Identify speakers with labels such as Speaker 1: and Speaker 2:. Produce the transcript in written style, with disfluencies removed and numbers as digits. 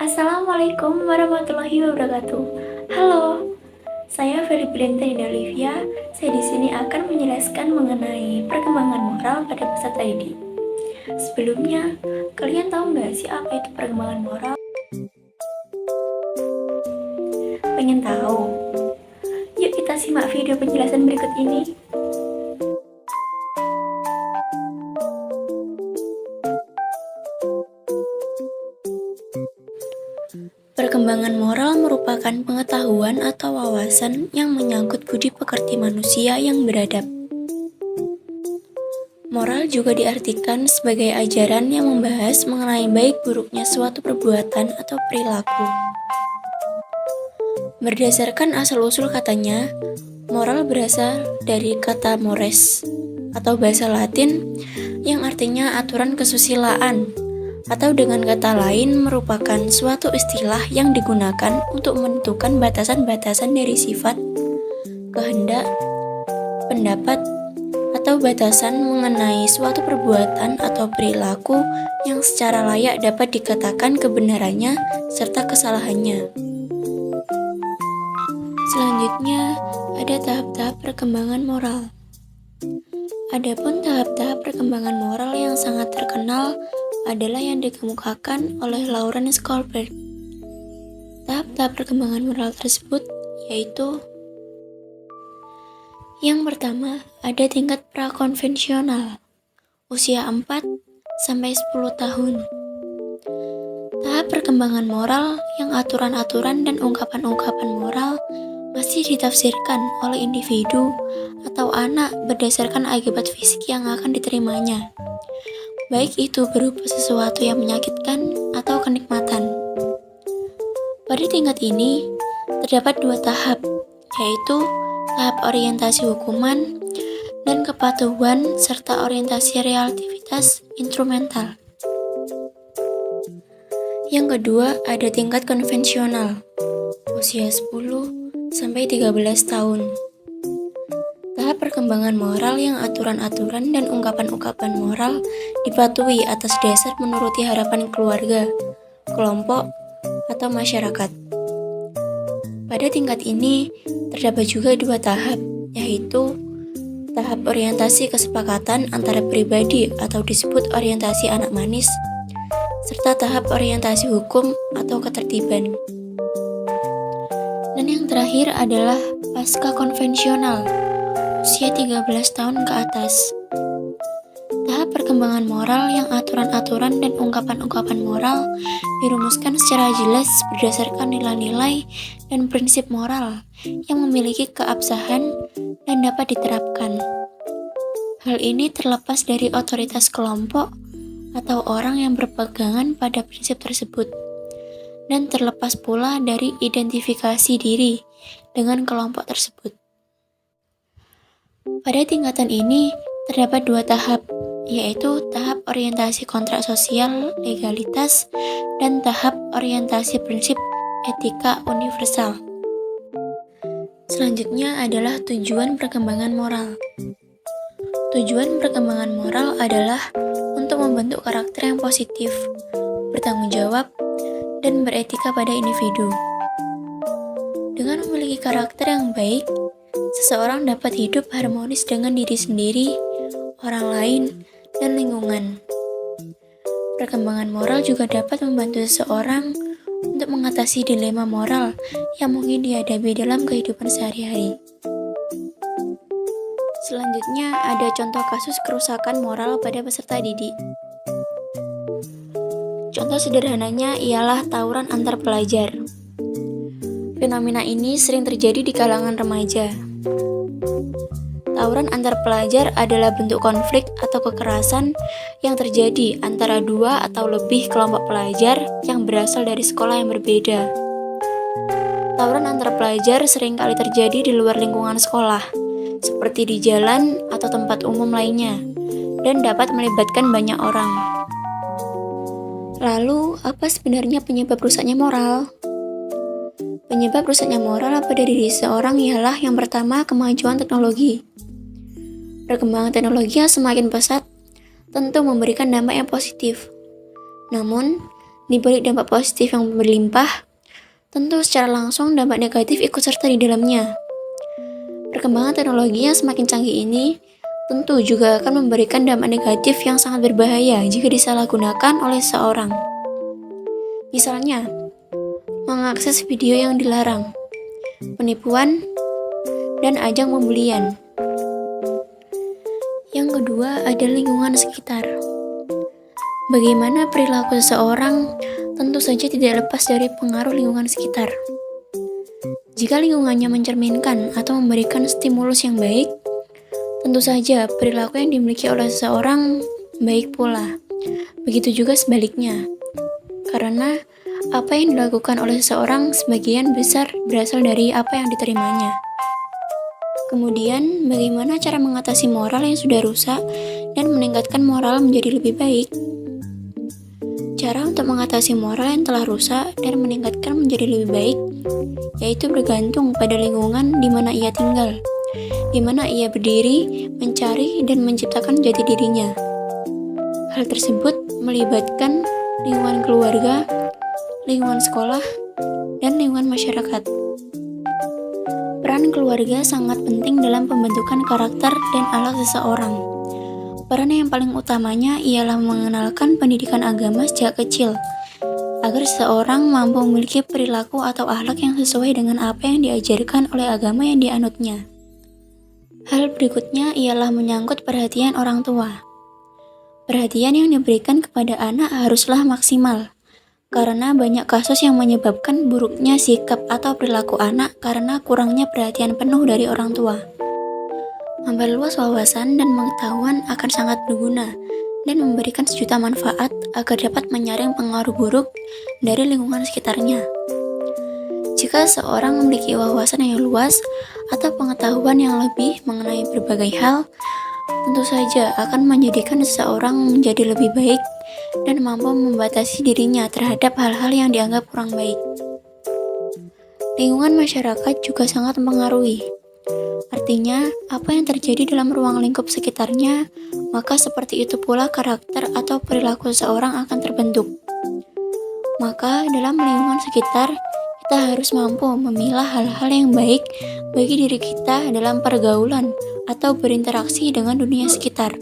Speaker 1: Assalamualaikum warahmatullahi wabarakatuh. Halo, saya Felipe Olivia. Saya di sini akan menjelaskan mengenai perkembangan moral pada peserta didik. Sebelumnya, kalian tahu nggak sih apa itu perkembangan moral? Pengen tahu? Yuk kita simak video penjelasan berikut ini. Perkembangan moral merupakan pengetahuan atau wawasan yang menyangkut budi pekerti manusia yang beradab. Moral juga diartikan sebagai ajaran yang membahas mengenai baik buruknya suatu perbuatan atau perilaku. Berdasarkan asal-usul katanya, moral berasal dari kata mores atau bahasa Latin yang artinya aturan kesusilaan, atau dengan kata lain merupakan suatu istilah yang digunakan untuk menentukan batasan-batasan dari sifat, kehendak, pendapat, atau batasan mengenai suatu perbuatan atau perilaku yang secara layak dapat dikatakan kebenarannya serta kesalahannya. Selanjutnya, ada tahap-tahap perkembangan moral. Adapun tahap-tahap perkembangan moral yang sangat terkenal adalah yang dikemukakan oleh Lawrence Kohlberg. Tahap-tahap perkembangan moral tersebut yaitu: yang pertama, ada tingkat prakonvensional, usia 4-10 tahun. Tahap perkembangan moral yang aturan-aturan dan ungkapan-ungkapan moral masih ditafsirkan oleh individu atau anak berdasarkan akibat fisik yang akan diterimanya, baik itu berupa sesuatu yang menyakitkan atau kenikmatan. Pada tingkat ini, terdapat dua tahap, yaitu tahap orientasi hukuman dan kepatuhan serta orientasi relativitas instrumental. Yang kedua, ada tingkat konvensional, usia 10-13 tahun. Tahap perkembangan moral yang aturan-aturan dan ungkapan-ungkapan moral dipatuhi atas dasar menuruti harapan keluarga, kelompok, atau masyarakat. Pada tingkat ini, terdapat juga dua tahap, yaitu tahap orientasi kesepakatan antara pribadi atau disebut orientasi anak manis, serta tahap orientasi hukum atau ketertiban. Dan yang terakhir adalah pasca konvensional, usia 13 tahun ke atas. Tahap perkembangan moral yang aturan-aturan dan ungkapan-ungkapan moral dirumuskan secara jelas berdasarkan nilai-nilai dan prinsip moral yang memiliki keabsahan dan dapat diterapkan. Hal ini terlepas dari otoritas kelompok atau orang yang berpegangan pada prinsip tersebut, dan terlepas pula dari identifikasi diri dengan kelompok tersebut. Pada tingkatan ini, terdapat dua tahap, yaitu tahap orientasi kontrak sosial legalitas dan tahap orientasi prinsip etika universal. Selanjutnya adalah tujuan perkembangan moral. Tujuan perkembangan moral adalah untuk membentuk karakter yang positif, bertanggung jawab, dan beretika pada individu. Dengan memiliki karakter yang baik, seseorang dapat hidup harmonis dengan diri sendiri, orang lain, dan lingkungan. Perkembangan moral juga dapat membantu seseorang untuk mengatasi dilema moral yang mungkin dihadapi dalam kehidupan sehari-hari. Selanjutnya, ada contoh kasus kerusakan moral pada peserta didik. Contoh sederhananya ialah tawuran antar pelajar. Fenomena ini sering terjadi di kalangan remaja. Tawuran antar pelajar adalah bentuk konflik atau kekerasan yang terjadi antara dua atau lebih kelompok pelajar yang berasal dari sekolah yang berbeda. Tawuran antar pelajar seringkali terjadi di luar lingkungan sekolah, seperti di jalan atau tempat umum lainnya, dan dapat melibatkan banyak orang. Lalu, apa sebenarnya penyebab rusaknya moral? Penyebab rusaknya moral pada diri seorang ialah yang pertama, kemajuan teknologi. Perkembangan teknologi yang semakin pesat tentu memberikan dampak yang positif. Namun, Di balik dampak positif yang berlimpah, tentu secara langsung dampak negatif ikut serta di dalamnya. Perkembangan teknologi yang semakin canggih ini tentu juga akan memberikan dampak negatif yang sangat berbahaya jika disalahgunakan oleh seseorang. Misalnya, mengakses video yang dilarang, penipuan, dan ajang pembulian. Yang kedua ada lingkungan sekitar. Bagaimana perilaku seseorang tentu saja tidak lepas dari pengaruh lingkungan sekitar. Jika lingkungannya mencerminkan atau memberikan stimulus yang baik, tentu saja perilaku yang dimiliki oleh seseorang baik pula. Begitu juga sebaliknya. Karena apa yang dilakukan oleh seseorang sebagian besar berasal dari apa yang diterimanya. Kemudian, bagaimana cara mengatasi moral yang sudah rusak dan meningkatkan moral menjadi lebih baik? Cara untuk mengatasi moral yang telah rusak dan meningkatkan menjadi lebih baik, yaitu bergantung pada lingkungan di mana ia tinggal, di mana ia berdiri, mencari, dan menciptakan jati dirinya. Hal tersebut melibatkan lingkungan keluarga, lingkungan sekolah, dan lingkungan masyarakat. Peran keluarga sangat penting dalam pembentukan karakter dan akhlak seseorang. Peran yang paling utamanya ialah mengenalkan pendidikan agama sejak kecil, agar seseorang mampu memiliki perilaku atau akhlak yang sesuai dengan apa yang diajarkan oleh agama yang dianutnya. Hal berikutnya ialah menyangkut perhatian orang tua. Perhatian yang diberikan kepada anak haruslah maksimal, karena banyak kasus yang menyebabkan buruknya sikap atau perilaku anak karena kurangnya perhatian penuh dari orang tua. Memperluas wawasan dan pengetahuan akan sangat berguna dan memberikan sejuta manfaat agar dapat menyaring pengaruh buruk dari lingkungan sekitarnya. Jika seorang memiliki wawasan yang luas atau pengetahuan yang lebih mengenai berbagai hal, tentu saja akan menjadikan seseorang menjadi lebih baik dan mampu membatasi dirinya terhadap hal-hal yang dianggap kurang baik. Lingkungan masyarakat juga sangat mempengaruhi. Artinya, apa yang terjadi dalam ruang lingkup sekitarnya, maka seperti itu pula karakter atau perilaku seseorang akan terbentuk. Maka, dalam lingkungan sekitar, kita harus mampu memilah hal-hal yang baik bagi diri kita dalam pergaulan atau berinteraksi dengan dunia sekitar.